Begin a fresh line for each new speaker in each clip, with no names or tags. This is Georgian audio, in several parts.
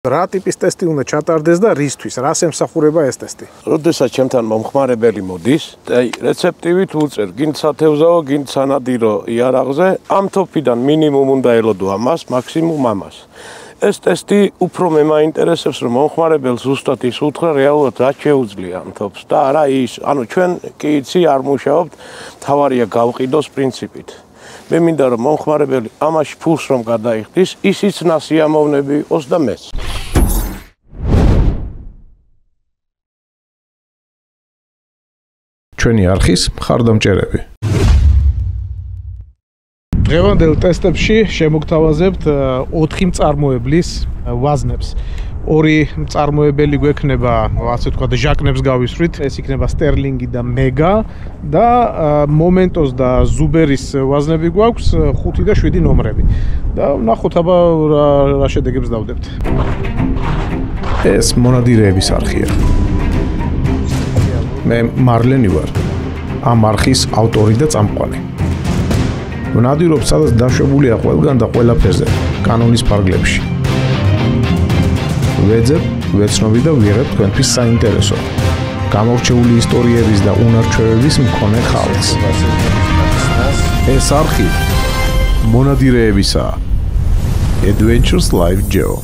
რა ტიპის ტესტი უნდა ჩატარდეს და რისთვის? რას ემსახურება ეს ტესტი?
როდესაც ჩემთან მომხმარებელი მოდის, რეცეპტივით უწერ, გინდ სათევზაო, გინდ სანადირო იარაღზე, ამ თოფიდან მინიმუმ უნდა ელოდო ამას, მაქსიმუმ ამას. ეს ტესტი უფრო მე მაინტერესებს, რომ მომხმარებელს ზუსტად ის უთხრა რეალურად რა შეუძლია ამ თოფს და არა ის, ანუ ჩვენ კი იცი არ მუშაობთ, თავარია გავყიდოს პრინციპით. მე მინდა რომ მომხმარებელი ამაში ფულს რომ გადაიხდის, ისიც ნასიამოვნები იყოს და მეც.
ჩვენი არხის მხარდამჭერები. დღევანდელ ტესტებში შემოგთავაზებთ 4 მწარმოებლის ვაზნებს. 2 მწარმოებელი გვექნება, ასე ვთქვათ, ჟაკნებს გავისვრით, ეს იქნება სტერლინგი და მეგა და მომენტოს და ზუბერის ვაზნები გვაქვს 5 და 7 ნომრები. და ნახოთ აბა რა შედეგებს დავდებთ. ეს მონადირეების არხია. მე მარლენი ვარ. ამ არხის ავტორი და წამყვანი. ვნადირობ, სადაც დაშვებულია ყველგან და ყველაფერზე, კანონის ფარგლებში. ვეძებ, ვეცნობი და ვიღებ თქვენთვის საინტერესო, გამორჩეული ისტორიების და უნარჩვევების მქონე ხალხს. ეს არხი მონადირეებისაა. Adventures Live Geo.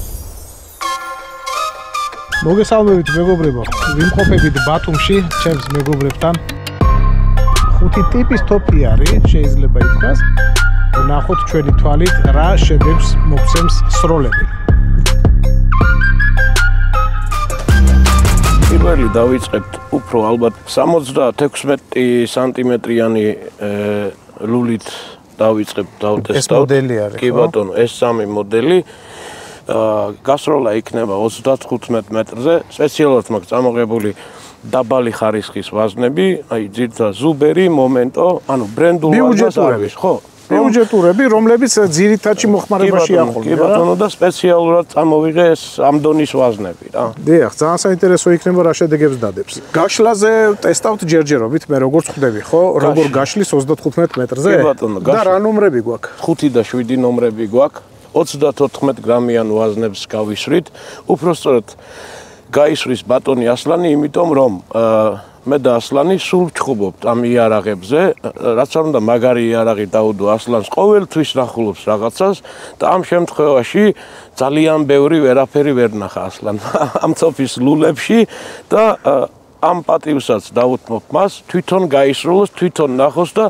მოგესალმებით მეგობრებო, ვიმყოფებით ბათუმში, ჩემს მეგობრებთან. 5 ტიპის თოფი არის, შეიძლება ითქვას. ვნახოთ ჩვენი თვალით რა შედეგს მოგცემს სროლები.
პირველი დავიწყებთ უფრო ალბათ 76 სანტიმეტრიანი ლულით დავიწყებთ დავტესტავთ.
ეს მოდელი არის,
კი ბატონო, ეს 3 მოდელი. გასროლა იქნება 35 მეტრზე, სპეციალურად მაქვს წამოღებული დაბალი ხარისხის ვაზნები, აი ძირთა ზუბერი, მომენტო, ანუ ბრენდული ვაზნები, ხო?
ბიუჯეტურები, რომლებიც ძირითადში მოხმარებაში ახოლმე.
კი ბატონო და სპეციალურად წამოვიღე ეს ამ დონის ვაზნები რა.
დიახ, ძალიან საინტერესო იქნება რა შედეგებს დადებს. გაშლაზე ტესტავთ ჯერჯერობით, მე როგორც ხვდები, ხო? როგორ გაშლის 35 მეტრზე?
კი ბატონო,
და რა ნომრები გვაქვს?
5 და 7 ნომრები გვაქვს. 34 გრამიან ვაზნებს გავისვრით. უпростоრად გაისვრის ბატონი ასლანი, იმიტომ რომ მე და ასლანი სულ ვჩხუბობთ ამ იარაღებზე, რაც არ უნდა მაგარი იარაღი დაუდო ასლანს, ყოველთვის ნახულობს რაღაცას და ამ შემთხვევაში ძალიან ბევრი ვერაფერი ვერ ნახა ასლან ამ თოფის ლულებში და ამ პატივსაც დავუთმობ მას, თვითონ გაისრულოს, თვითონ ნახოს და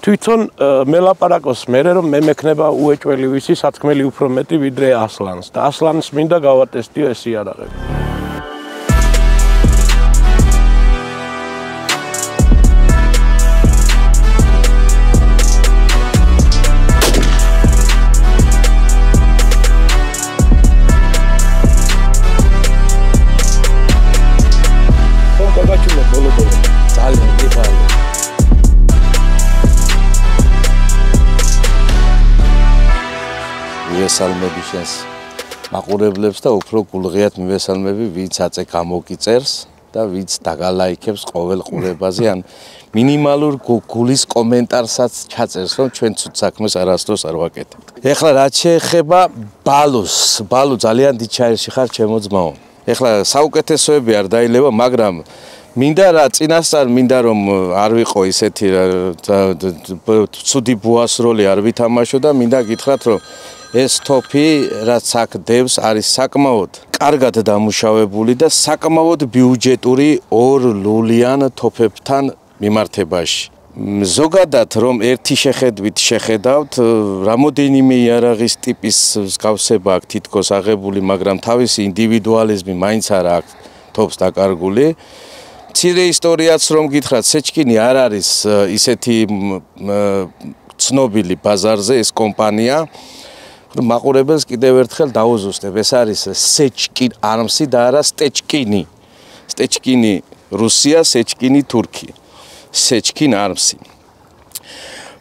თვითონ მელაპარაკოს მერე რომ მე მექნება უეჭველი ვიცი სათქმელი უფრო მეტი ვიდრე ასლანს და ასლანს მინდა გავატესტიო ეს იარაღები.
მივესალმები შენს მაყურებლებს და უფრო გულღიათ მივესალმები, ვინც აწე გამოგიწერს და ვინც დაგალაიქებს ყოველ ყურებაზე, ან მინიმალურ გულის კომენტარსაც ჩაწერს, რომ ჩვენ ცუდ საქმეს არასდროს არ ვაკეთებთ. ეხლა რაც შეეხება ბალოს, ბალო ძალიან დიდ ჩაერში ხარ ჩემო ძმაო. ეხლა საუკეთესოები არ დაილევა, მაგრამ მინდა რა წინასწარ მინდა რომ არ ვიყო ისეთი ცუდი ბუას როლი არ ვითამაშო და მინდა გითხრათ რომ ეს თოფი რაც აქ დევს არის საკმაოდ კარგად დამუშავებული და საკმაოდ ბიუჯეტური 2 ლულიან თოფებთან მიმართებაში. ზოგადად რომ ერთი შეხედვით შეხედავთ, რამოდენიმე იარაღის ტიპის მსგავსება აქ თითქოს აღებული, მაგრამ თავისი ინდივიდუალიზმი მაინც არ აქვს თოფს დაკარგული. მცირე ისტორიაც რომ გითხრათ, სეჩკინი არ არის ისეთი ცნობილი ბაზარზე ეს კომპანია. მაყურებელს კიდევ ერთხელ დაუზუსტებ, ეს არის სეჩკინ არმსი და არა სტეჩკინი. სტეჩკინი რუსია, სეჩკინი თურქი. სეჩკინ არმსი.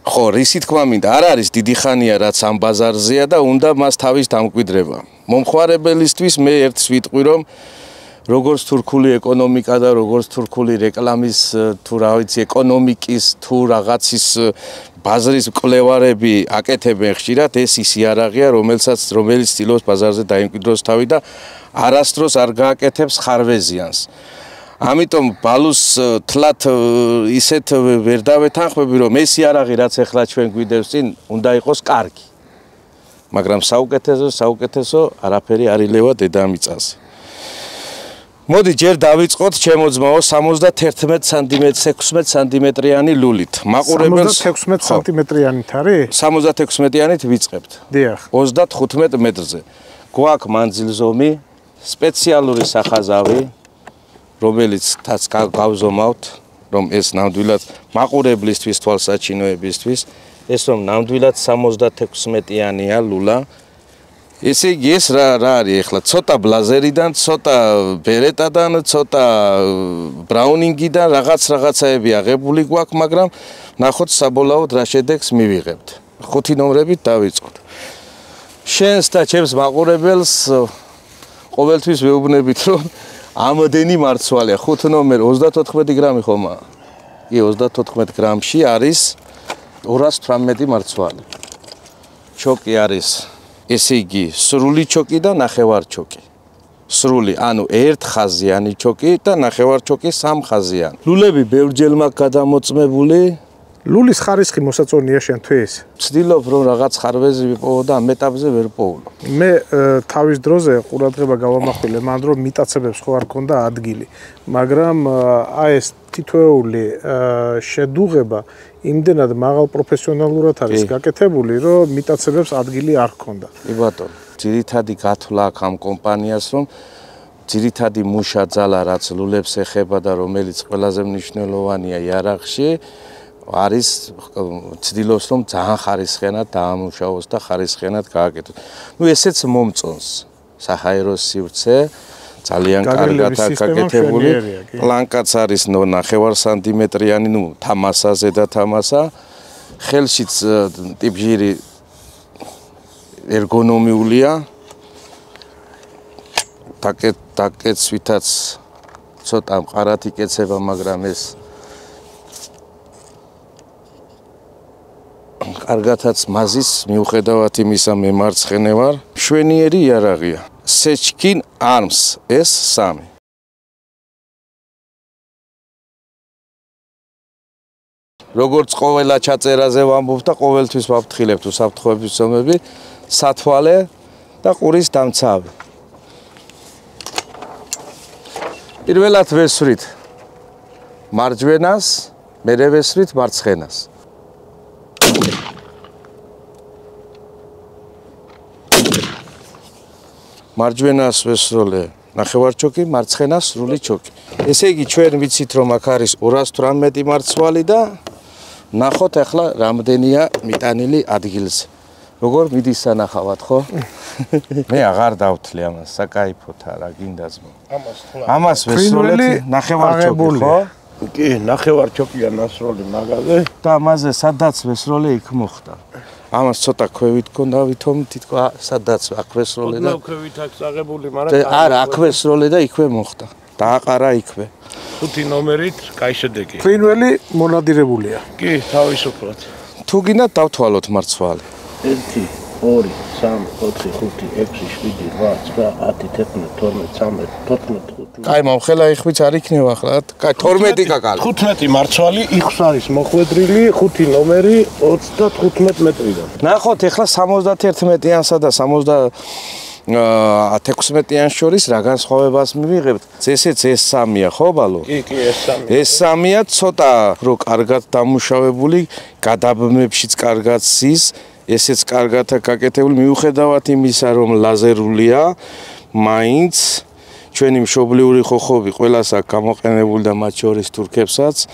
ხო, რისი თქმა მინდა, არ არის დიდი ხანია რაც ამ ბაზარზეა და უნდა მას თავის დამკვიდრება. მომხმარებელისთვის მე ერთს ვიტყვი რომ როგორც თურქული ეკონომიკა და როგორც თურქული რეკლამის თუ რა ვიცი ეკონომიკის თუ რაღაცის ბაზრის მკვლევარები აკეთებენ ხშირად, ეს ის იარაღია, რომელიც ცდილობს ბაზარზე დაიმკვიდროს თავი და არასდროს არ გააკეთებს ხარვეზიანს. ამიტომ ბალუს თლათ ისეთ ვერ დავეთანხმები, რომ ეს იარაღი რაც ახლა ჩვენ გვიდევს წინ, უნდა იყოს კარგი. მაგრამ საუკეთესო არაფერი არ ილევა დედამიწაზე. მოდი ჯერ დავიწყოთ ჩემო ძმაო 71 სანტიმეტრი 16 სანტიმეტრიანი ლულით. მაყურებელს
16 სანტიმეტრიანით არის?
76-იანით ვიწყებთ.
დიახ.
35 მეტრზე. გვაქვს მანძილზომი, სპეციალური სახაზავი, რომელიც თაც გავზომავთ, რომ ეს ნამდვილად მაყურებლისთვის თვალსაჩინოებისთვის, ეს რომ ნამდვილად 76-იანია ლულა. ესე იგი ეს რა არის ახლა ცოტა ბლაზერიდან, ცოტა ბერეტადან, ცოტა ბრაუნინგიდან რაღაცაები აღებული გვაქვს, მაგრამ ნახოთ საბოლოოდ რა შედეგს მივიღებთ. 5 ნომრებით დავიწყოთ. შენს და ჩემს მაყურებელს ყოველთვის ვეუბნებით, რომ ამდენი მარცვალია 5 ნომერი 34 გრამი ხომა. კი 34 გრამში არის 218 მარცვალი. ჩოკი არის ესე იგი სრული ჩოკი და ნახევარ ჩოკი. სრული, ანუ ერთ ხაზიანი ჩოკი და ნახევარ ჩოკი 3 ხაზიანი. ლულები ბევრჯერ მაქვს გადამოწმებული.
ლულის ხარისხი მოსაწონია შენთვის?
ვცდილობ რომ რაღაც ხარვეზი ვიპოვო და ამ ეტაპზე ვერ პოულობ.
მე თავის დროზე ყურადღება გავამახვილე მან რომ მიტაცებებს ხო არ ქონდა ადგილი, მაგრამ აი ეს თითოეული შედუღება იმდენად მაღალ პროფესიონალურად არის გაკეთებული, რომ მიტაცებებს ადგილი არ ქონდა.
კი ბატონო, ძირითადი გათვლა აქვს ამ კომპანიას, რომ ძირითადი მუშა ძალა რაც ლულებს ეხება და რომელიც ყველაზე მნიშვნელოვანია იარაღში არის ცდილობს რომ ძალიან ხარისხიანად დაამუშავოს და ხარისხიანად გააკეთოს. ნუ ესეც მომწონს საჰაერო სივრცე ძალიან კარგად აკეთებული. პლანკაც არის ნახევარ სანტიმეტრიანი, ნუ თამასა ზედა თამასა. ხელშიც ტიპჟირი ერგონომიულია. დაკეცვითაც ცოტა მყარად იკეცება, მაგრამ ეს კარგათაც მაზის მიუხედავად იმისა მე მარცხენე ვარ. მშვენიერი იარაღია. Sechkin Arms S3. როგორც ყოველა ჩაწერაზე ვამბობ და ყოველთვის ვაფრთხილებთ უსაფრთხოების ზომები, სათვალე და ყურის დამცავი. პირველად ვესვრით მარჯვენას, მერე ვესვრით მარცხენას. მარჯვენას ვესროლე ნახევარ ჩოკი, მარცხენას სრული ჩოკი. ესე იგი ჩვენ ვიცით რომ აქ არის 218 მარცვალი და ნახოთ ახლა რამდენია მიტანილი ადგილზე. როგორ მიდის სანახავად, ხო? მე აღარ დავთლი ამას, საკაიფოთა რა გინდა ძმო. ამას ვესროლეთ ნახევარ ჩოკი, ხო?
კი, ნახევარ ჩოკია ნასროლი მაგაზე
და ამაზე სადაც ვესროლე იქ მოხდა. ამას ცოტა ქვევით გქონდა ვითომ თითქოს სადაც აქ ვესროლე და
ქვევით აქვს აღებული, მაგრამ
არა, აქ ვესროლე და იქვე მოხდა. დააყარა იქვე.
5 ნომერით კაი შედეგი.
ფრინველი მონადირებულია.
კი, თავისუფლად.
თუ გინდათ დავთვალოთ მარცვალი.
1 2 3 4 5 6 7 8 9 10 11 12 13
კაი, მომხელა იხვიც არ იქნება ახლა. კაი, 12 კაკალი.
15 მარცვალი იქს არის მოხვედრილი, 5 ნომერი 35 მეტრიდან.
ნახოთ ახლა 71-იანსა და 16-იან შორის რა განსხვავებას მივიღებთ. ესეც S3-ია, ხო ბალო?
კი, S3.
S3-ია ცოტა რო კარგად დამუშავებული, გადაბმებშიც კარგად ზის, ესეც კარგად გაკეთებული, მიუხედავად იმისა, რომ ლაზერულია, მაინც ჩვენი მშობლიური ხოხობი ყველას აქვს გამოყენებული და მათ შორის თურქებსაც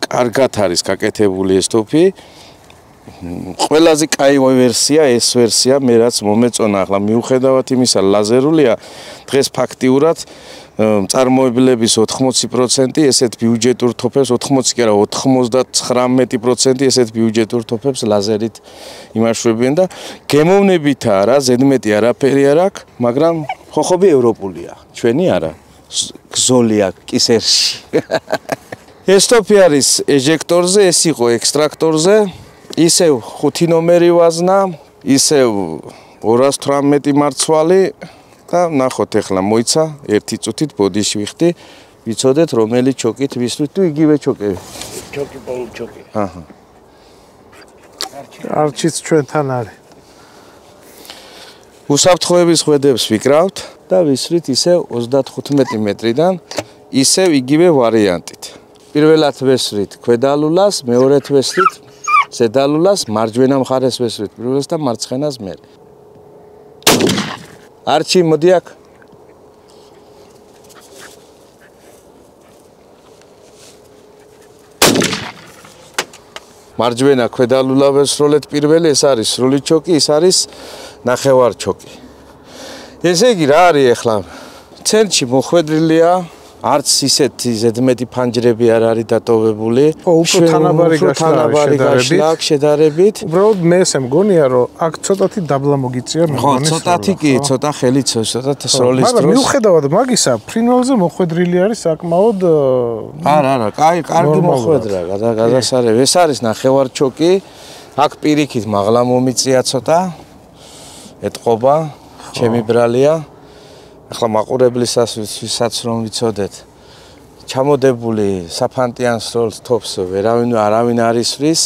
კარგად არის გაკეთებული ეს ტოფი. ყველაზე კაი ვერსია ეს ვერსია მე რაც მომეწონა ახლა მიუხედავად იმისა ლაზერულია დღეს ფაქტიურად წარმოებლების 80% ესეთ ბიუჯეტურ თოფებს 80 კი არა 99% ესეთ ბიუჯეტურ თოფებს ლაზერით იმაშვებიან და გემოვნებითა რა ზედმეტი არაფერი არ აქვს, მაგრამ ხოხობი ევროპულია, ჩვენი არა. გზოლია კისერში. ეს თოფი არის ეჟექტორზე, ეს იყო ექსტრაქტორზე. ისევ 5 ნომერი ვაზნა, ისევ 218 მარცვალი და ნახოთ ახლა მოიცა ერთი წუთით ბოდიში ვიხდი ვიცოდეთ რომელი ჩოკით ვისვით თუ იგივე ჩოკები
ჩოკი პოლ ჩოკი
აჰა
არჩიც ჩვენთან არის
უსაფრთხოების ხვედებს ვიკრავთ და ვისვით ისე 35 მეტრიდან ისევ იგივე ვარიანტით პირველად ვესვით ქვედალულას მეორედ ვესვით ზედალულას მარჯვენა მხარეს ვესვით პირველს და მარცხენას მერე არჩი მოდი აქ მარჯვენა ქვედალულა ვესროლეთ პირველი ეს არის სრული ჩოკი ის არის ნახევარ ჩოკი ესე იგი რა არის ახლა ცენტრში მოხვედრილია არც ისეთი ზედმეტი ფანჯრები არ არის დატოვებული
უფრო თანაბარი
გაშლა შედარებით
უბრალოდ მე ესე მგონია რომ აქ ცოტათი დაბლა მოგიწია
ხო ცოტათი კი ცოტა ხელით ცოტა სროლის დროს
მაგრამ მიუხედავად მაგისა ფრინველზე მოხვედრილი არის საკმაოდ
არა კარგი მოხვედრა გადასარევი ეს არის ნახევარ ჩოკი აქ პირიქით მაღლა მომიწია ცოტა ეთყობა ჩემი ბრალია ახლა მაყურებლისას ვისაც რომ ვიცოდეთ ჩამოდებული საფანტიან სროლს თოფს არავინ არ ისვრის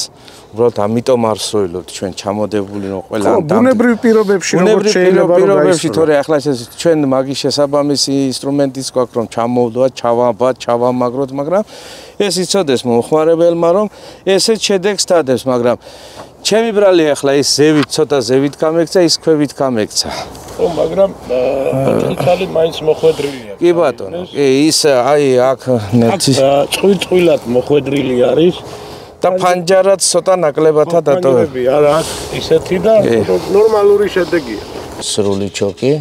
უბრალოდ ამიტომ არ სროილობთ ჩვენ ჩამოდებული რომ ყველა
ბუნებრივ პირობებში როგორც შეიძლება რომ
გაისროლოს თორე ახლა ჩვენ მაგის შესაბამისი ინსტრუმენტიც გვაქვს რომ ჩამოვდოთ ჩავამაგროთ მაგრამ ეს იცოდეს მომხმარებელმა რომ ესეც შედეგს დადებს მაგრამ ჩემი ბრალი ახლა ის ზევით ცოტა ზევით გამექცა ის ქვევით გამექცა
ხო მაგრამ თითქალი მაინც მოხვედრილია
კი ბატონო კი ის აი აქ ნერცი
წვილად მოხვედრილი არის
და ფანჯარაც ცოტა ნაკლებათა დატოვებული
არა ისეთი და ნორმალური შედეგია
სრული ჩოკი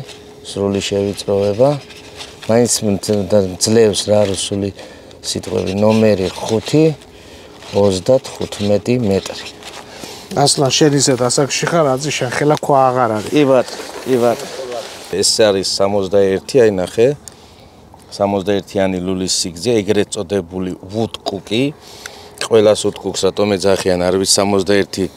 სრული შევიწროვება მაინც ძლევს რა რუსული სიტყვები ნომერი 5-35 მეტრი
ასლან შენ ისეთ ასაკში ხარ აზი შენ ხელა ქვა აღარ არის
კი ბატონო ეს არის 61 აი ნახე 61-იანი ლულის სიგრძე ეგრეთ წოდებული ვუდკუკი ყველას უთკუქს რატომ ეძახიან არ ვიცი 61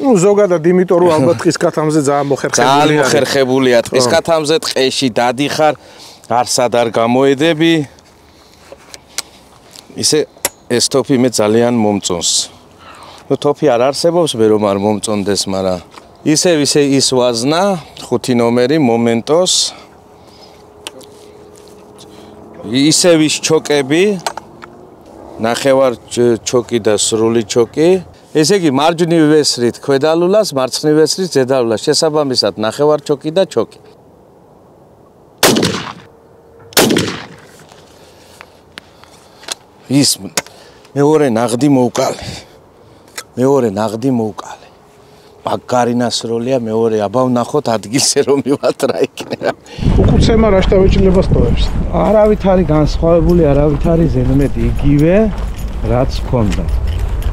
ნუ ზოგადად იმიტომ რომ ალბათ ტყის კათამზე ძალიან
მოხერხებულია ტყის კათამზე ტყეში დადიხარ არსად არ გამოედები ისე ეს თოფი მე ძალიან მომწონს ნუ თოფი არ არსებობს მე რომ არ მომწონდეს მაგრამ ისე ის ვაზნა 5 ნომერი მომენტოს ისევ ის ჩოკები ნახევარ ჩოკი და სრული ჩოკი ესე იგი მარჯვნივ ვესრით ქვედალულას მარცხნივ ვესრით ზედალულას შესაბამისად ნახევარ ჩოკი და ჩოკი ის მეორე ნაღდი მოვკალე ბაგარინასროლია მეორე აბა ვნახოთ ადგილზე რომ მივატრა იქნება
უკუცემა რა შტავეჭილებას ტოვებს
არავით არის განსხვავებული არავით არის ზედმეტი იგივე რაც ჰქონდა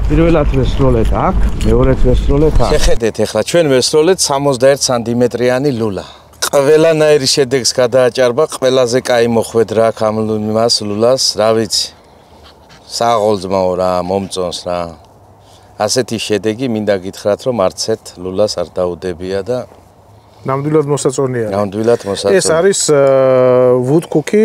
პირველად ვესროლეთ აქ მეორედ ვესროლეთ აქ
შეხედეთ ახლა ჩვენ ვესროლეთ 61 სანტიმეტრიანი ლულა ყველანაირი შედეგს გადააჭარბა ყველაზე კაი მოხვედრა აქ ამ ლულას რა ვიცი საღოლძმაო რა მომწონს რა ასეთი შედეგი მინდა გითხრათ რომ არცეთ ლულას არ დაუდებია და
ნამდვილად მოსაწონია ეს არის ვუდკუკი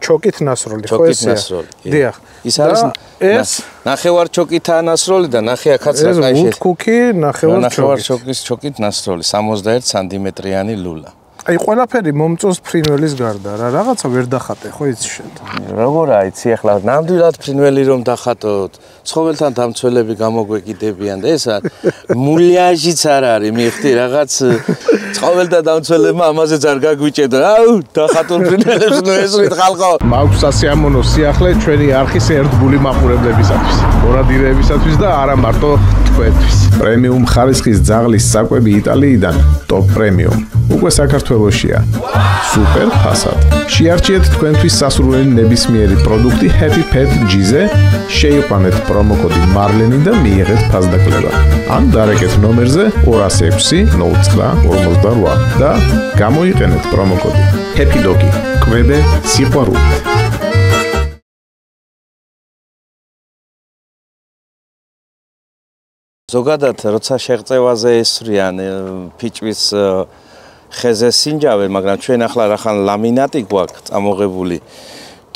ჩოკით ნასროლი ხო ესეა დიახ
ის არის ნახევარ ჩოკითაა ნასროლი და ნახე აქაც რა კაი
ვუდკუკი ნახევარ
ჩოკით ნასროლი 61 სანტიმეტრიანი ლულა
აი ყველაფერი მომწონს ფრინველის გარდა რა რაღაცა ვერ დახატე ხო იცი შენ
როგორ აიცი ახლა ნამდვილად ფრინველი რომ დახატოთ ცხოველთან დამცველები გამოგვეკიდებიან და ესა მულიაჟიც არ არის მიხდი რაღაც ცხოველთა დამცველებმა ამაზე არ გაგვიჭედო აუ დახატულ ფრინველებს ნუ ესრით ხალხო
მაქვს სასიამოვნო სიახლე ჩვენი არხის ერთგული მაყურებლებისათვის ორადირეებისათვის და არა მარტო თქვენთვის პრემიუმ ხარისხის ძაღლის საკვები იტალიიდან ტოპ პრემიუმ უკვე საქართველოშია სუპერ ფასად შეარჩიეთ თქვენთვის სასურველი ნებისმიერი პროდუქტი Happy Pet G-ზე შეიყვანეთ პრომოკოდი მარლენი და მიიღეთ ფასდაკლება ან დარეკეთ ნომერზე 206-09-48 და გამოიყენეთ პრომოკოდი Happy Doggy კვებე სიყვარულით
ზოგადად როცა შეღწევაზე ესვრიან ფიჭვის ხეზე სინჯავე, მაგრამ ჩვენ ახლა რახან ლამინატი გვაქვს წამოღებული.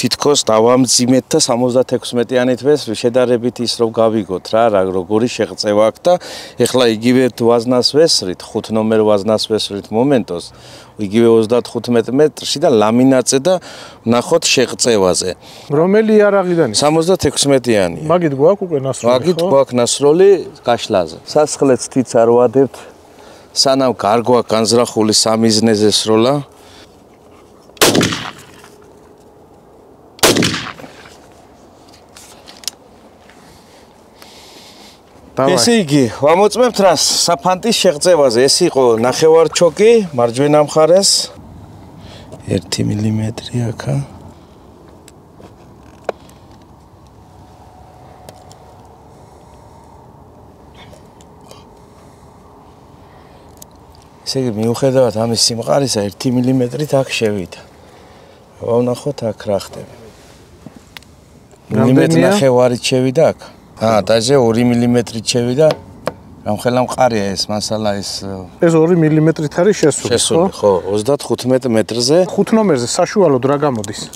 თითქოს დავამძიმეთ და 76-იანით ვესვრი, შედარებით ის რომ გავიგოთ რა, როგორი შეღწევა აქვს და ეხლა იგივე ვაზნას ვესრით, 5 ნომერ ვაზნას ვესრით მომენტოს, იგივე 35 მეტრში და ლამინატზე და ნახოთ შეღწევაზე.
რომელი იარაღიდანი?
76-იანი.
მაგით გვაქვს უკვე ნასროლი.
მაგით გვაქვს ნასროლი გაშლაზე. სასხლეც თიც არ ვადებთ. სანამ გარგვა განზრახული სამიზნეზე სროლა. ესე იგი, ვამოწმებთ რას საფანტის შეღწევაზე. ეს იყო ნახევარჩოკი მარჯვენა მხარეს 1 მილიმეტრი აქა. ესე იგი, მიუხედავად ამის სიმყარისა 1 მილიმეტრით აქ შევიდა. ვავნახოთ აქ რა ხდება. მილიმეტრი ნახევარით შევიდა აქ. დაჟე 2 მილიმეტრით შევიდა. გამხელა მყარია ეს მასალა ეს
2 მილიმეტრით არის შესული,
ხო? 35 მეტრზე.
5 ნომერზე საშუალოდ რა გამოდის?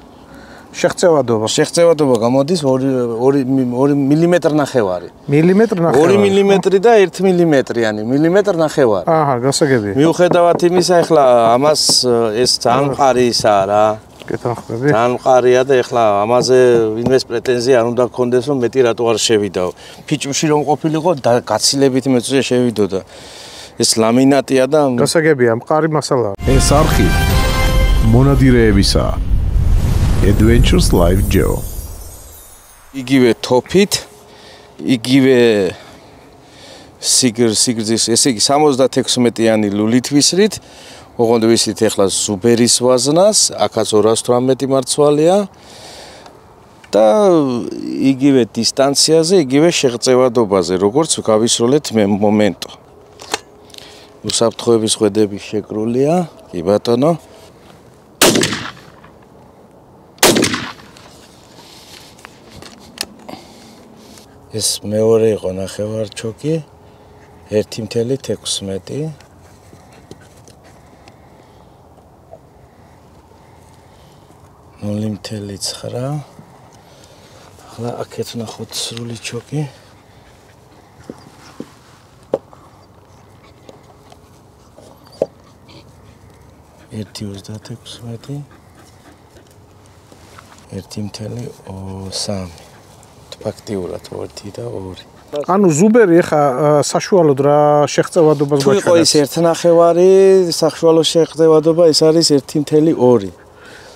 შეღწევადობა.
შეღწევადობა გამოდის 2 მილიმეტრი ნახევარი.
მილიმეტრი ნახევარი.
2 მილიმეტრი და 1 მილიმეტრიანი, მილიმეტრი ნახევარი.
აჰა, გასაგებია.
მიუხედავად იმისა, ეხლა ამას ეს ძალიან მყარისაა რა.
კეთახები.
ძალიან მყარია და ეხლა ამაზე ვინმეს პრეტენზია არ უნდა გქონდეს რომ მეტი რატო არ შევიდაო. ფიჭუში რომ ყოფილიყო გაცილებით მეწვე შევიდოდა. ეს ლამინატია და
გასაგებია, მყარი მასალაა.
ეს არხი მონადირეებისა. Adventures Live Geo.
იგივე თოფით, იგივე სიგრძის, ესე იგი 76-იანი ლულით ვისრით. ოღონდ ვისით ეხლა ზუბერის ვაზნას, აქაც 218 მარცვალია და იგივე დისტანციაზე, იგივე შეღწევადობაზე, როგორც გავისროლეთ მე მომენტო. უსაფრთხოების ხვედები შეკრულია, კი ბატონო. ეს მეორე იყო ნახევარჩოკი 1.16 0.9 ახლა აქეთ ნახოთ სრული ჩოკი 1.36 1.3 ფაქტიურად 1 და 2.
ანუ ზუბერი ხა საშუალოდ რა შეღწევადობას
გვაქვს. თუ იყო ის 1.9 საშუალო შეღწევადობა, ეს არის 1.2.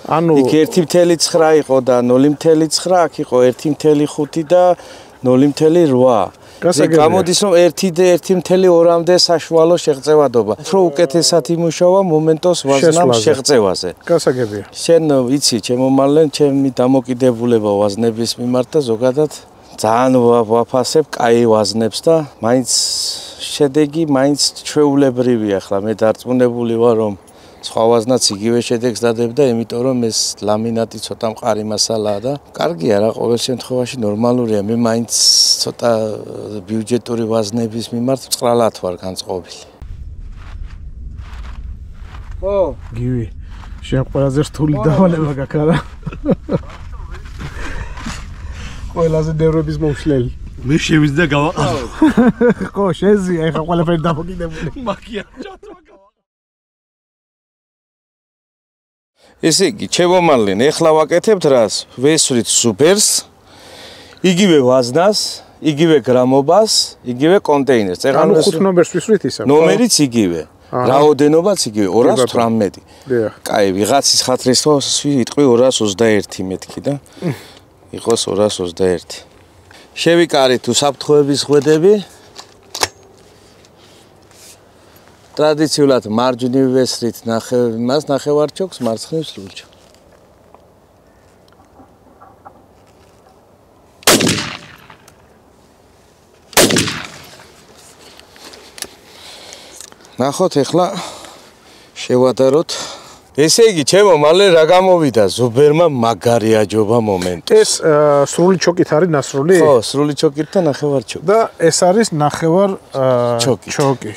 ანუ იქ 1.9 იყო და 0.9, აქ იყო 1.5 და 0.8. გამოდის რომ 1.2-მდე საშუალო შეღწევადობა. უფრო უკეთესად იმუშავა მომენტოს ვაზნამ შეღწევაზე.
გასაგებია.
შენ იცი, ჩემო მალენ, ჩემი დამოკიდებულება ვაზნების მიმართ და ზოგადად ძალიან ვაფასებ კაი ვაზნებს და მაინც შედეგი მაინც ჩვეულებრივია. ახლა მე დარწმუნებული ვარ რომ სხვა ვაზნაც იგივე შედეგს დადებდა, იმიტომ რომ ეს ლამინატი ცოტა მყარი მასალაა და კარგია რა, ყოველ შემთხვევაში ნორმალურია. მე მაინც ცოტა ბიუჯეტური ვაზნების მიმართ წყრალად ვარ განწყობილი.
ო, გივი. შენ ყველაზე რთული დავალება გაქვს რა. ყველაზე ნერვების მოშლელი.
მე შევიძდა გავაყარო.
ხო, შეზია, ეხა ყველაფერი დამოკიდებული.
მაგია ჩათვა.
ესე იგი, ჩემომალენ, ეხლა ვაკეთებთ რას? ვესვრით სუპერს, იგივე ვაზნას, იგივე გრამობას, იგივე კონტეინერს.
ანუ 5 ნომერს ვისვრით ისა.
ნომერიც იგივე. რაოდენობაც იგივე 218. კაი, ვიღაცის ხათრის იტყვი 221 მეთქი და იყოს 221. შევიკარით უსაფრთხოების ხვედები. ტრადიციულად მარჯვნივ ვესრით მას ნახევარჩოკს, მარცხნივ სრულჩო. ნახოთ ეხლა შევადაროთ. ესე იგი, ჩემო მალე რა გამოვიდა ზუბერმა მაგარი აჯობა მომენტი.
ეს სრული ჩოკით არის ნასროლი?
ხო, სრული ჩოკით და ნახევარჩოკი.
და ეს არის ნახევარ ჩოკი.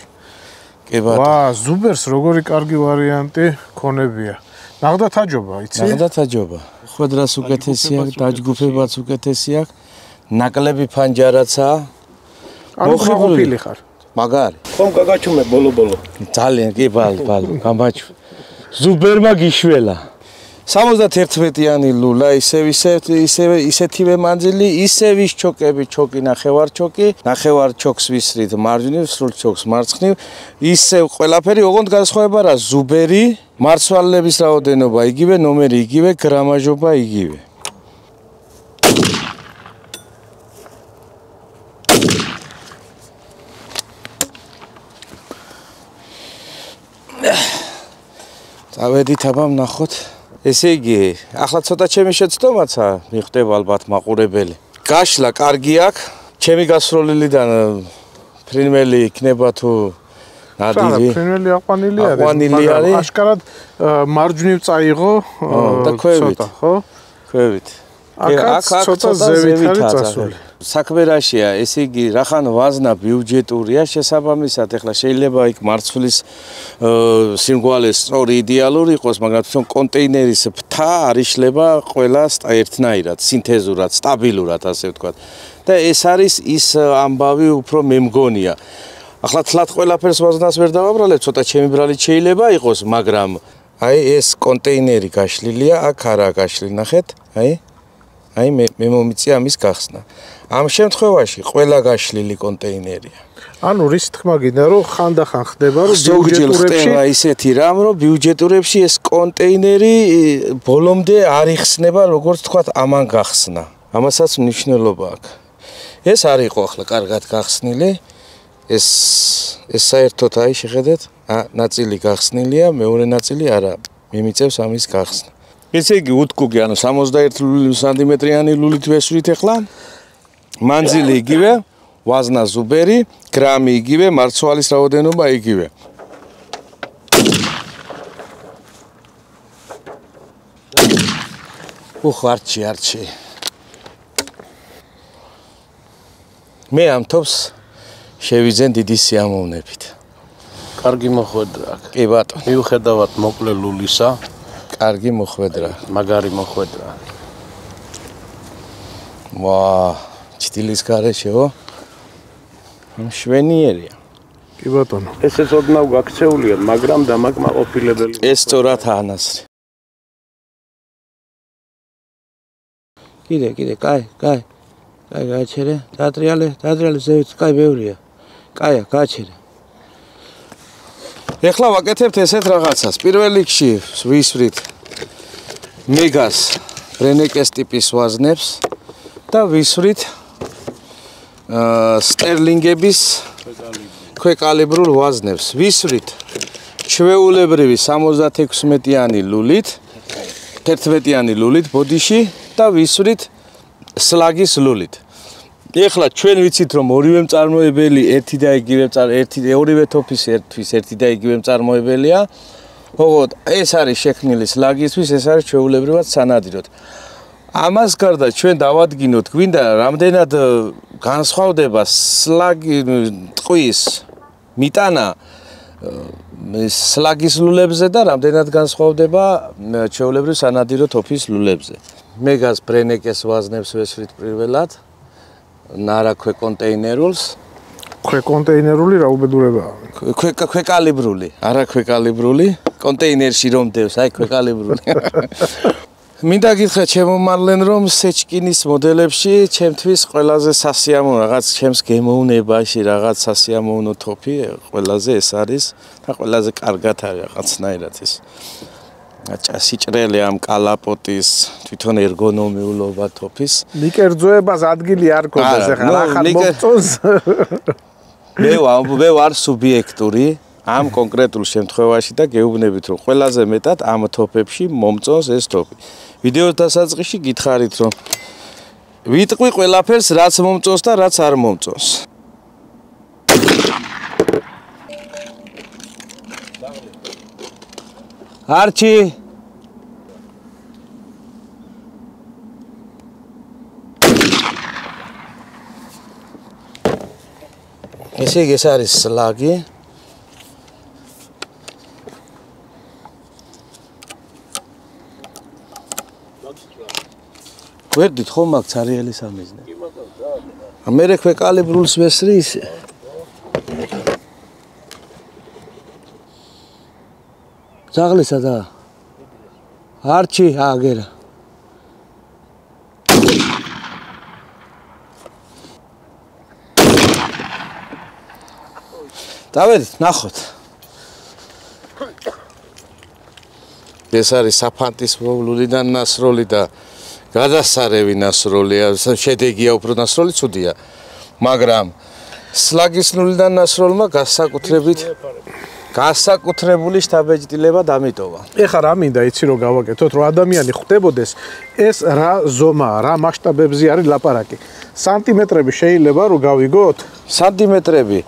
კი ბატონო.
ვა, ზუბერს როგორი კარგი ვარიანტი ქონებია. ნახდათაჯობა, იცი?
ნახდათაჯობა. ხვედრას უკეთესი აქვს, დაჯგუფებაც უკეთესი აქვს. ნაკლები ფანჯარაცაა.
მოხიბლილი ხარ.
მაგარი.
ხომ გაგაჩუმე ბოლო-ბოლო.
ძალიან კი ბალ, გამაჩვ. ზუბერმა გიშველა. 71-იანი ლულა, ისეთივე მანძილი, ისევ ის ჩოკები, ჩოკი ნახევარ ჩოკს ვისრით მარჯვნივ, სრულ ჩოკს მარცხნივ, ისევ ყველაფერი ოღონდ განსხვავება რა, ზუბერი, მარცვალების რაოდენობა იგივე, ნომერი იგივე, გრამაჟობა იგივე. წავედით აბა ვნახოთ. ესე იგი, ახლა ცოტა ჩემი შეცდომაცა მიხვდება ალბათ მაყურებელი. გაშლა კარგი აქვს, ჩემი გასროლილიდან ფრინველი იქნება თუ ნადირი.
ფრინველი აყვანილი არის.
აყვანილი არის.
აშკარად მარჯვნივ წაიღო
და ქვევით,
ხო?
ქვევით.
აქ ცოტა ზევით არის წასული.
საქმე რაშია, ესე იგი, რახან ვაზნა ბიუჯეტურია, შესაბამისად, ეხლა შეიძლება იქ მარცვლის სიმრგვალე სწორი იდეალური იყოს, მაგრამ თვითონ კონტეინერის ფთა არიშლება ყველას ერთნაირად, სინთეზურად, სტაბილურად, ასე ვთქვათ. და ეს არის ის ამბავი უფრო მე მგონია. ახლა თლად ყველაფერს ვაზნას ვერ დავაბრალებ, ცოტა ჩემი ბრალით შეიძლება იყოს, მაგრამ აი ეს კონტეინერი გაშლილია, აქ არა გაშლილი, ნახეთ, აი მე მომიწია ამის გახსნა. ამ შემთხვევაში ყველა გაშლილი კონტეინერია.
ანუ რის თქმა გინდა რომ ხანდახან ხდება რომ
ზოგჯერ ხდება ისეთი რამ რომ ბიუჯეტურებში ეს კონტეინერი ბოლომდე არ იხსნება როგორც თქვათ ამან გახსნა. ამასაც მნიშვნელობა აქვს. ეს არ იყო ახლა კარგად გახსნილი. ეს საერთოდ აი შეხედეთ, ნაწილი გახსნილია, მეორე ნაწილი არა. მიმიწევს ამის გახსნა. ესე იგი უთკუგი, ანუ 61 სანტიმეტრიანი ლულით ვესვრით ახლა. მანძილი იგივე, ვაზნა ზუბერი, გრამი იგივე, მარცვალის რაოდენობა იგივე. არჩი. მე ამ თობს შევიძენ დიდი სიამოვნებით.
კარგი მოხვედრა აქვს.
კი ბატონო.
მიუხედავად მოკლე ლულისა,
კარგი მოხვედრა.
მაგარი მოხვედრა.
ვა, ჭილის გარეშეო. მშვენიერია.
კი ბატონო.
ესეც ოდნავ გაქცეულია, მაგრამ დამაკმაყოფილებელი.
ეს სწორად ანასრი. კიდე, კაი. გააჩერე, დაატრიალე, ზევით, კაი ბევრია. კაია, გააჩერე. ეხლა ვაკეთებთ ესეთ რაღაცას. პირველ რიგში ვისვრით მეგას ბრენეკეს ტიპის ვაზნებს და ვისვრით სტერლინგების ქვეკალიბრულ ვაზნებს. ვისვრით ჩვეულებრივი 76-იანი ლულით, 11-იანი ლულით ბოდიში და ვისვრით სლაგის ლულით. ეხლა ჩვენ ვიცით რომ ორივე მწარმოებელი ორივე თოფის ერთი და იგივე მწარმოებელია. ოღონდ ეს არის შექმნილი სლაგისთვის, ეს არის ჩვეულებრივად სანადიროდ. ამას გარდა ჩვენ დავადგინოთ, გვინდა რამდენად განსხვავდება სლაგი ტყვის მიტანა სლაგის ლულებზე და რამდენად განსხვავდება ჩვეულებრივ სანადირო თოფის ლულებზე. მეგას ბრენეკეს ვაზნებს ვესვრით პირველად. ნარა ქვეკონტეინერულს.
ქვეკონტეინერული რა უბედურებაა?
ქვეკალიბრული, არა ქვეკალიბრული. კონტეინერში რომ დევს, აი ქვეკალიბრული. მინდა გითხრათ შემომარლენ რომ სეჩკინის მოდელებში ჩემთვის ყველაზე სასიამოვნო რაღაც ჩემს გემოვნებაში რაღაც სასიამოვნო თოფი ყველაზე ეს არის და ყველაზე კარგად არის რაღაცნაირად ეს სიჭრელე ამ კალაპოტის თვითონ ერგონომიულობა თოფის
მიკერძოებას ადგილი არ გქონდეს ახლა ახალ მოგწონს
მე ვარ სუბიექტური ამ კონკრეტულ შემთხვევაში და გეუბნებით რომ ყველაზე მეტად ამ თოფებში მომწონს ეს თოფი. ვიდეოს დასაწყისში გითხარით რომ ვიტყვი ყველაფერს რაც მომწონს და რაც არ მომწონს. არჩი ეს არის სლაგი გვერდით ხომ აქ ცარიელი სამიზნე. ამერე ქვეკალიბრულს ვესრი ისე. ძაღლისა და არჩი აგერა. დავედით, ნახოთ. ეს არის საფანტის მოვლულიდან ნასროლი და გადასარევი ნასროლია, შედეგია უფრო ნასროლი ცუდია. მაგრამ სლაგის ნულიდან ნასროლმა განსაკუთრებული შთაბეჭდილება დამიტოვა.
ეხლა რა მინდა იცი რომ გავაკეთოთ, რომ ადამიანი ხვდებოდეს ეს რა ზომაა, რა მასშტაბებზე არის ლაპარაკი. სანტიმეტრები შეიძლება რომ გავიგოთ?
სანტიმეტრები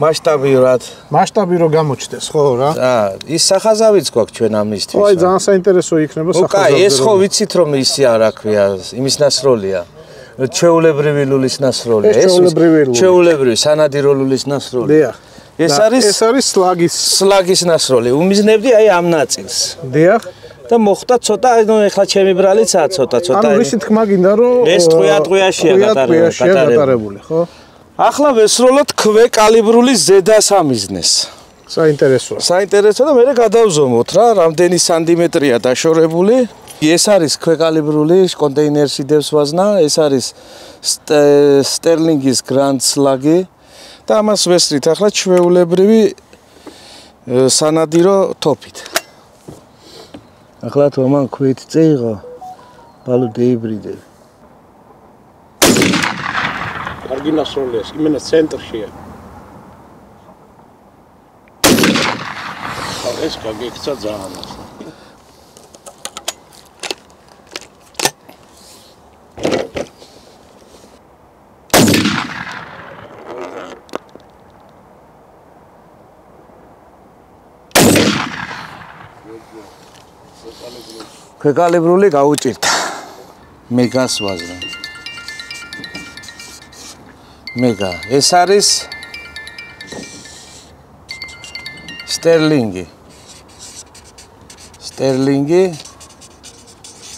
მასშტაბიურად.
მასშტაბი რომ გამოჩნდეს, ხო რა?
ის სახაზავიც გვაქვს ჩვენ ამისთვის.
ხო, აი ძალიან საინტერესო იქნება
სახაზავი. ეს ხო ვიცით რომ ისი არა ქვია, იმის ნასროლია. ჩვეულებრივი ლულის ნასროლია.
ეს
ჩვეულებრივი სანადირო ლულის ნასროლია.
დიახ.
ეს არის სლაგის ნასროლი. უმიზნებდი აი ამ ნაწილს.
დიახ.
და მოხდა ცოტა, ნუ ეხლა ჩემი ბრალიცაა ცოტა.
ანუ ვისი თქმა გინდა რომ
ეს ტყვია-ტყვიაშია
გატარებული, ხო?
ახლა ვესროლოთ ქვეკალიბრული ზედა სამიზნეს.
საინტერესოა.
საინტერესო და მე გადავზომოთ რა, რამდენი სანტიმეტრია დაშორებული. ეს არის ქვეკალიბრული კონტეინერში დევს ვაზნა, ეს არის სტერლინგის გრანდ სლაგი და ამას ვესრით ახლა ჩვეულებრივი სანადირო თოფით. ახლა თუ ამან ქვით წეიღო, ბალო დაიბრიდე.
კარგი ნასროლია, იმენა ცენტრშია. ეს გაგიქცა ძალიან.
ქვეკალიბრული გაუჭირდა. მეგას ვაზნა. მეგა, ეს არის სტერლინგი.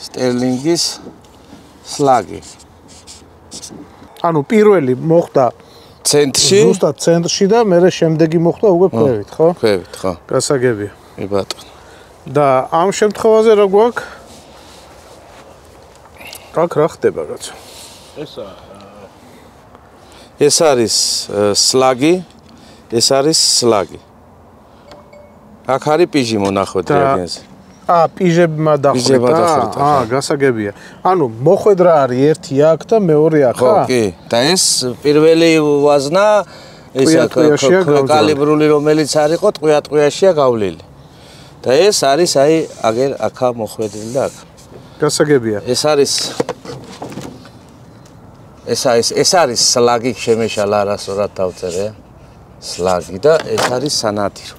სტერლინგის სლაგი.
ანუ პირველი მოხდა
ცენტრში,
ზუსტად ცენტრში და მე შემდეგი მოხდა უკვე ქვევით, ხო?
ქვევით, ხო.
გასაგებია.
მე ბატონო.
და ამ შემთხვევაზე რა გვაქვს? აქ რა ხდება რაც?
ეს არის სლაგი, ეს არის სლაგი. აქ არის პიჟი მონახვედ რეაგენზე.
პიჟებმა დახვდა. გასაგებია. ანუ მოხვედრა არის ერთი აქ და მეორე აქ,
ხო, კი. და ეს პირველი ვაზნა ესა კალიბრული რომელიც არისო ტყვია-ტყვიაშია გავლილი. და ეს არის აი აგერ აქა მოხვედრილი და აქ.
გასაგებია.
ეს არის სლაგი, შემეშალა არასწორად დავწერე. სლაგი და ეს არის სანადირო.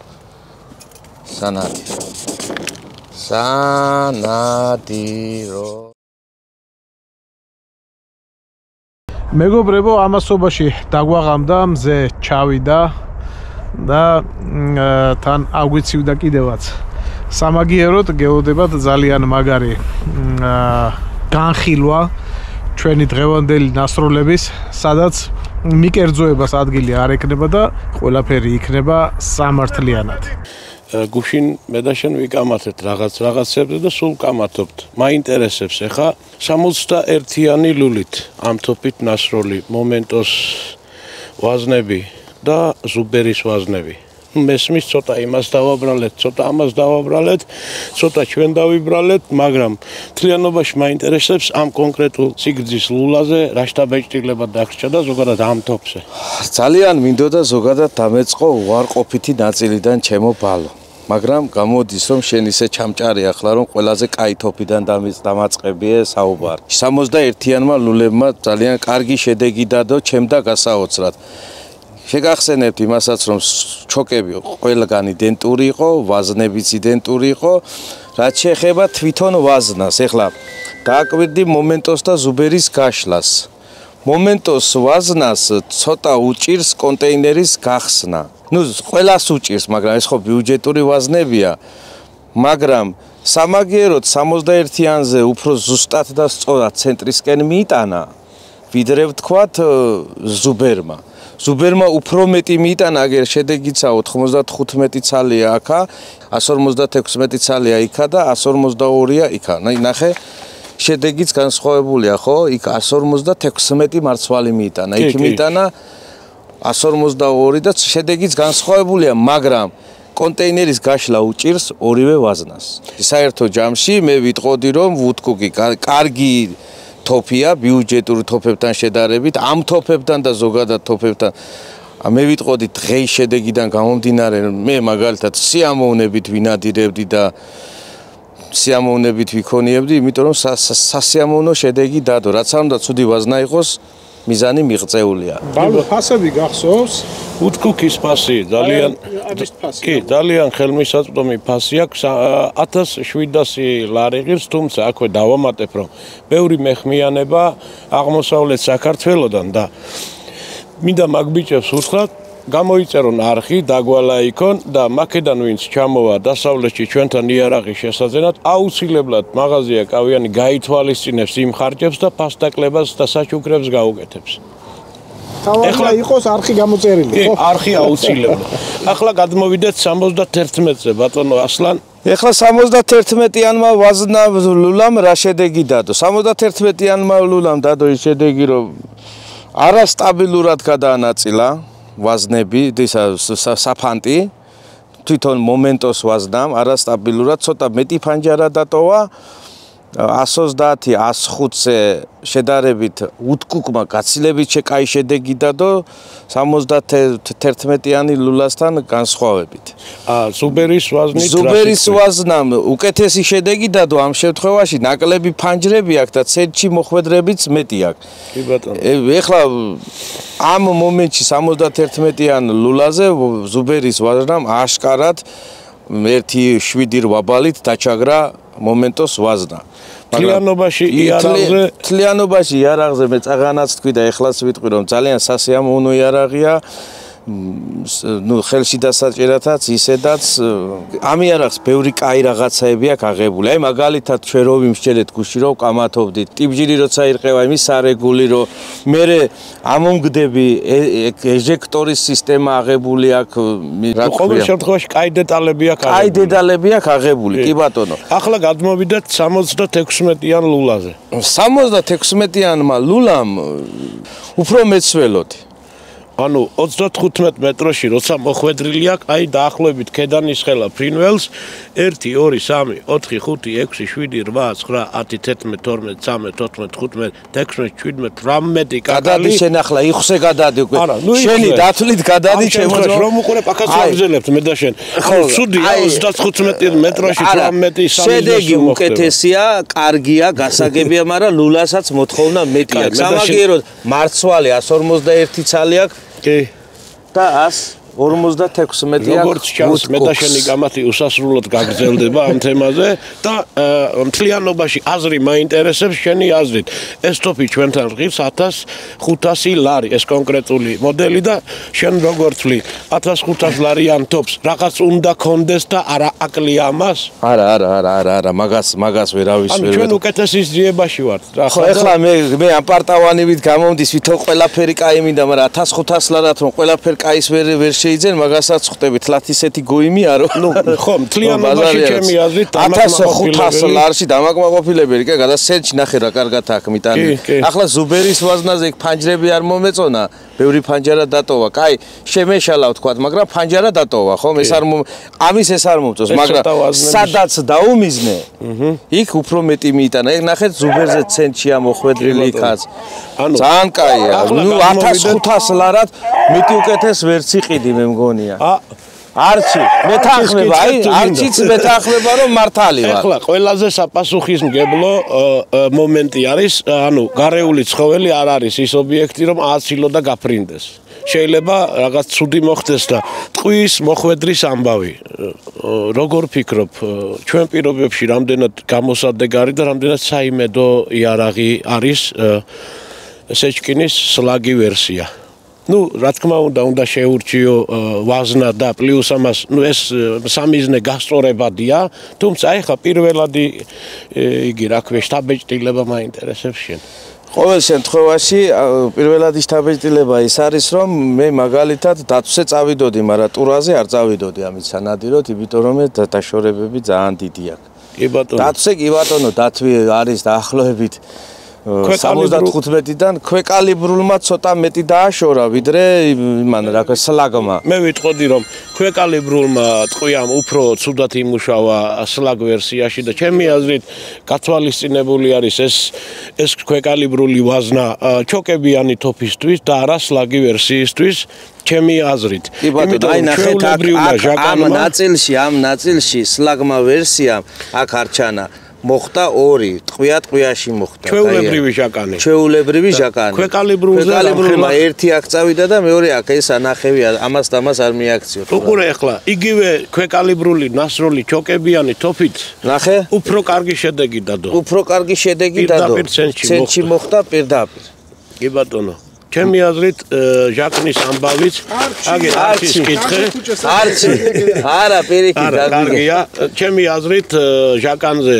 სანადირო.
მეგობრებო, ამასობაში დაგვაღამდა, მზე ჩავიდა და თან აგვიცივდა კიდევაც. სამაგიეროდ გეოდებათ ძალიან მაგარი განხილვა ჩვენი დღევანდელი ნასროლების, სადაც მიკერძოებას ადგილი არ ექნება და ყველაფერი იქნება სამართლიანად.
გუშინ მე და შენ ვიკამათეთ რაღაცებზე და სულ კამათობთ. მაინტერესებს ახლა 61-იანი ლულით ამ თოფით ნასროლი, მომენტოს ვაზნები და ზუბერის ვაზნები. მესმის ცოტა იმას დავაბრალეთ, ცოტა ამას დავაბრალეთ, ცოტა ჩვენ დავიბრალეთ, მაგრამ თლიანობაში მაინტერესებს ამ კონკრეტულ სიგრძის ლულაზე რა შთაბეჭდილება დაგრჩა და ზოგადად ამ თოფზე.
ძალიან მინდოდა ზოგადად დამეწყო უარყოფითი ნაწილიდან ჩემო ბალო. მაგრამ გამოდის რომ შენ ისე ჩამჭარი ახლა რომ ყველაზე კაი თოფიდან დამაწყებიე საუბარი. 61-იანმა ლულებმა ძალიან კარგი შედეგი დადო ჩემდა გასაოცრად. შეგახსენებთ იმასაც რომ ჩოკები ყველგან იდენტური იყო, ვაზნებიც იდენტური იყო, რაც შეეხება თვითონ ვაზნას. ეხლა დააკვირდი მომენტოს და ზუბერის გაშლას. მომენტოს ვაზნას ცოტა უჭირს კონტეინერის გახსნა. ნუ ყველას უჭირს, მაგრამ ეს ხო ბიუჯეტური ვაზნებია. მაგრამ სამაგიეროდ 61-იანზე უფრო ზუსტად და სწორად ცენტრისკენ მიიტანა, ვიდრე ვთქვათ ზუბერმა. ზუბერმა უფრო მეტი მიიტანა, აგერ შედეგიცა 95 ცალია აქა, 156 ცალია იქა და 152-ია იქა. ნახე, შედეგიც განსხვავებულია, ხო? იქ 156 მარცვალი მიიტანა, იქ მიიტანა 152 და შედეგიც განსხვავებულია, მაგრამ კონტეინერის გაშლა უჭირს ორივე ვაზნას. საერთო ჯამში მე ვიტყოდი, რომ ვუდკუკი კარგი თოფია ბიუჯეტურ თოფებთან შედარებით, ამ თოფებთან და ზოგადად თოფებთან მე ვიტყოდი დღეის შედეგიდან გამომდინარე, მე მაგალითად სიამოვნებით ვინადირებდი და სიამოვნებით ვიქონიებდი, იმიტომ რომ სასიამოვნო შედეგი დადო, რაც არ უნდა ცუდი ვაზნა იყოს, მიზანი მიღწეულია.
ფასები გახსოვს?
უთკუკის ფასი ძალიან ხელმისაწვდომი ფასი აქვს 1700 ლარი ღირს, თუმცა აქვე დავამატებ, რომ ბევრი მეხმიანება აღმოსავლეთ საქართველოდან და მინდა მაგ ბიჭებს უთხრათ, გამოიწერონ არხი, დაგვალაიქონ და მაქედან ვინც ჩამოვა დასავლეთში ჩვენთან იარაღის შესაძენად, აუცილებლად მაღაზია კავიანი გაითვალისწინებს იმ ხარჯებს და ფასდაკლებას და საჩუქრებს გაუკეთებს.
ეხლა იყოს არხი გამოწერილი,
ხო? არხი აუცილებლად. ახლა გადმოვიდეთ 71-ზე, ბატონო ასლან.
ეხლა 71-იანმა ვაზნა ლულამ რა შედეგი დადო? 71-იანმა ლულამ დადო ის შედეგი, რომ არასტაბილურად გადაანაწილა ვაზნები, საფანტი, თვითონ მომენტოს ვაზნამ არასტაბილურად, ცოტა მეტი ფანჯარა დატოვა, 130, 105-ზე შედარებით უთკუკმა გაცილებით კაი შედეგი დადო 71-იანი ლულასთან განსხვავებით.
ზუბერის ვაზნით
ზუბერის ვაზნამ უკეთესი შედეგი დადო ამ შემთხვევაში, ნაკლები ფანჯრები აქვს და ცენტრში მოხვედრებიც მეტი აქვს.
კი ბატონო.
ეხლა ამ მომენტში 71-იან ლულაზე ზუბერის ვაზნამ აშკარად 1.7 ბალით დაჩაგრა მომენტოს ვაზნა. თლიანობაში იარაღზე მე წაღანაც თქვი და ეხლაც ვიტყვი, რომ ძალიან სასიამოვნო იარაღია. ხელში დასაჭერათაც ისედაც ამ იარაღს ბევრი კაი რაღაცაები აქვს აღებული. აი მაგალითად ჩვენ რო ვიმსჯერეთ გუში რო ვკამათობდით, ტიპჯირი როცა ირყევა, იმის სარეგული რო მე ამომგდები ეჟექტორის სისტემა აღებული აქვს.
ყოველ შემთხვევაში კაი დეტალები აქვს აღებული.
კაი დეტალები აქვს აღებული, კი ბატონო.
ახლა გადმოვიდეთ 76-იან ლულაზე.
76-იანმა ლულამ უფრო მეცველოდი.
ანუ 35 მეტროში როცა მოხვედრილი აქვს, აი დაახლოებით ქედანის ხელა ფრინველს 1 2 3 4 5 6 7 8 9 10 11 12 13 14 15 16 17 18
გადადი შენ ახლა იხსე გადადი უკვე შენი დათვლით გადადი შემოძრო
რომ უყურებ აქაც ვაგზელებთ მე და შენ ანუ ცუდი 35 მეტროში 18
შედეგი უკეთესია, კარგია, გასაგებია, მაგრამ ლულასაც მოთხოვნა მეტია. სამაგიეროდ მარცვალი 151 ცალი აქვს და 156 მეტია.
როგორც ჩანს, მე და შენი გამათი უსასრულოდ გაგრძელდება ამ თემაზე და მთლიანობაში აზრი მაინტერესებს შენი აზრით. ეს ტოპი ჩვენთან ღირს 1500 ლარი, ეს კონკრეტული მოდელი და შენ როგორ თვლი 1500 ლარიან ტოპს რაღაც უნდა კონდეს და არა აკლია ამას?
არა, მაგას ვერავის ვერ.
ანუ ჩვენ უკეთესის ძიებაში ვართ.
ხო, ეხლა მე ამ პარტავანივით გამომდის, ვითომ ყველაფერი კაი მინდა, მაგრამ 1500 ლარად რომ ყველაფერი კაის ვერ შეიძლება მაგასაც ხვდებით თლათ ისეთი გოიმია რომ
ხო მთლიანობაში ჩემი აზრით
1500 ლარში დამაკმაყოფილებელი კი გადასცენჩი ნახე რა კარგად აქ მიტანი ახლა ზუბერის ვაზნაზე ფანჯრები არ მომეწონა ბევრი ფანჯარა დატოვა კაი შემეშალა ვთქვათ მაგრამ ფანჯარა დატოვა ხო ეს არ ამის ეს არ მომწონს მაგრამ სადაც დაუმიზნე იქ უფრო მეტი მიიტანა ეგ ნახეთ ზუბერზე ცენტრია მოხვედრილი კაც ძალიან კაია ნუ 1500 ლარად მეტი უკეთეს ვერც იყიდი მე მგონია არჩი მეთანხმება აი არჩიც მეთანხმება რომ მართალი ვარ
ეხლა ყველაზე საპასუხისმგებლო მომენტი არის ანუ გარეული ცხოველი არ არის ის ობიექტი რომ ააცილო და გაფრინდეს შეიძლება რაღაც ცუდი მოხდეს და ტყვის მოხვედრის ამბავი როგორ ფიქრობ ჩვენ პირობებში რამდენად გამოსადეგარი და რამდენად საიმედო იარაღი არის სეჩკინის სლაგი ვერსია ну, რა თქმა უნდა შეურჩიო ვაზნა და პლუს ამას, ну, ეს სამიზნე გასწორებადია, თუმცა ეხა პირველადი იგი რა ქვია, შთაბეჭდილება მაინტერესებს შენ.
ყოველ შემთხვევაში პირველადი შთაბეჭდილება ის არის, რომ მე მაგალითად დათვზე წავიდოდი, მაგრამ ტურაზე არ წავიდოდი ამით სანადიროდ, იმიტომ რომ დაშორებები ძალიან დიდი აქვს.
კი ბატონო.
დათვზე კი ბატონო, დათვი არის დაახლოებით 75-დან ქვეკალიბრულმა ცოტა მეტი დააშორა, ვიდრე იმან რა ქვია სლაგმა.
მე ვიტყოდი რომ ქვეკალიბრულმა ტყვიამ უფრო ცუდად იმუშავა სლაგ ვერსიაში და ჩემი აზრით გათვალისწინებული არის ეს ქვეკალიბრული ვაზნა ჩოკებიანი თოფისთვის და არა სლაგი ვერსიისთვის. ჩემი აზრით.
იმიტომ აი ნახეთ ამ ნაწილში სლაგმა ვერსიამ აქ არჩანა მოხდა 2, ტყვიაში მოხდა.
ჩვეულებრივი ჟაკანი.
ჩვეულებრივი ჟაკანი.
ქვეკალიბრულმა
ერთი აქ წავიდა და მეორე აქ ეს ანახევია, ამას და ამას არ მიაქციოთ.
უყურე ახლა, იგივე ქვეკალიბრული ნასროლი ჩოკებიანი თოფით.
ნახე?
უფრო კარგი შედეგი დადო.
უფრო კარგი შედეგი დადო. ცენტრში მოხდა პირდაპირ.
კი ბატონო. ჩემი აზრით ჟაკნის ამბავიც არჩის კითხე
არა პირიქით
კარგია ჩემი აზრით ჟაკანზე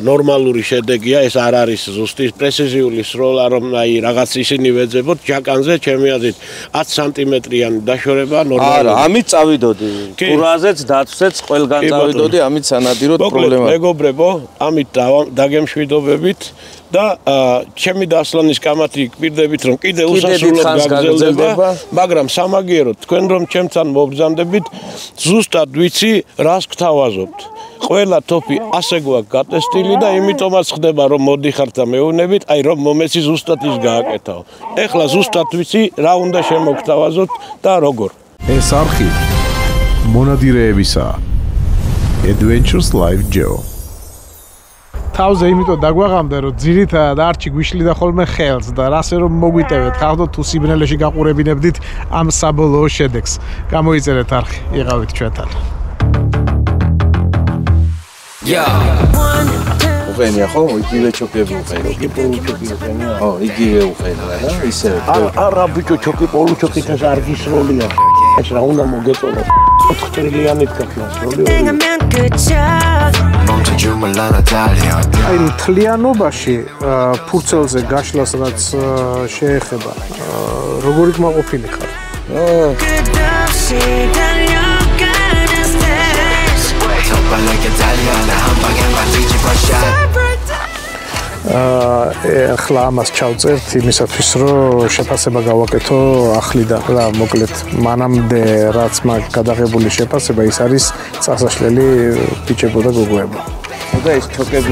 ნორმალური შედეგია ეს არ არის ზუსტი პრეციზიული სროლა რომ აი რაღაც ისინი ვეძებოთ ჟაკანზე ჩემი აზრით 10 სანტიმეტრიანი დაშორება ნორმალურია
არა ამით წავიდოდი ტურაზეც დათვზეც ყველგან წავიდოდი ამით სანადიროდ პრობლემა
მეგობრებო ამით დაგემშვიდობებით და ჩემი და ასლანის კამათი გპირდებით რომ კიდე უსასრულოდ გაგრძელდება მაგრამ სამაგიეროდ თქვენ რომ ჩემთან მობრძანდებით ზუსტად ვიცი რას გთავაზობთ ყველა თოფი ასე გვაქვს გატესტილი და იმიტომაც ხდება რომ მოდიხართ და მეუბნებით აი რომ მომეცი ზუსტად ის გააკეთაო ეხლა ზუსტად ვიცი რა უნდა შემოგთავაზოთ და როგორ
ეს არხი მონადირეებისაა Adventures Live Geo
თავზე იმიტომ დაგვაღამდა რომ ძირითადად არჩი გვიშლიდა ხოლმე ხელს და რასე რომ მოგვიტევეთ ხახდო თუ სიბნელეში გაყურებინებდით ამ საბოლოო შედეგს გამოიწერეთ არხი იღავით ჩვენთან
უყენია ხო იგივე ჩოკები უყენია ხო იგივე უყენია და ისე
არა ბიჭო ჩოკი პოლუ ჩოკით ეს არ გისროლია ეს რა უნდა მოგეწონო 4 ტრილიანით გაქნასროლია
აი თლიანობაში ფურცელზე გაშლას რაც შეეხება როგორი კმაყოფილი ხარ ახლა ამას ჩავწერთ იმისათვის რომ შეფასება გავაკეთო ახლიდან რა მოკლედ მანამდე რაც მაგ გადაღებული შეფასება ის არის წასაშლელი ბიჭებო და გოგოებო
და ეს ჩოკები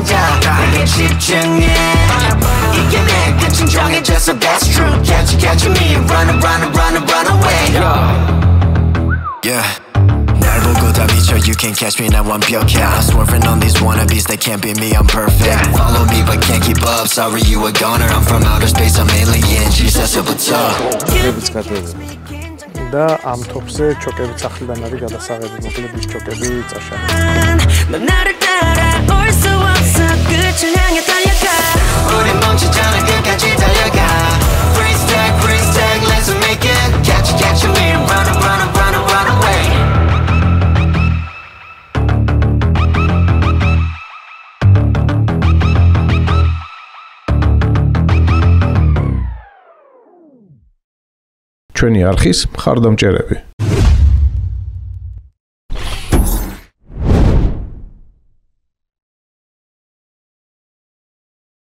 You can't catch me now, I'm pure cat. I'm swerving on these wannabes, they can't beat me, I'm perfect. Follow me, but can't keep up. Sorry, you a goner. I'm from outer space, I'm alien. Jesus, but
და ამ თოფზე ჩოკები ახლიდან არის გადასაღები, მოკლედ ის ჩოკები წაშალა.
ჩვენი არხის მხარდამჭერები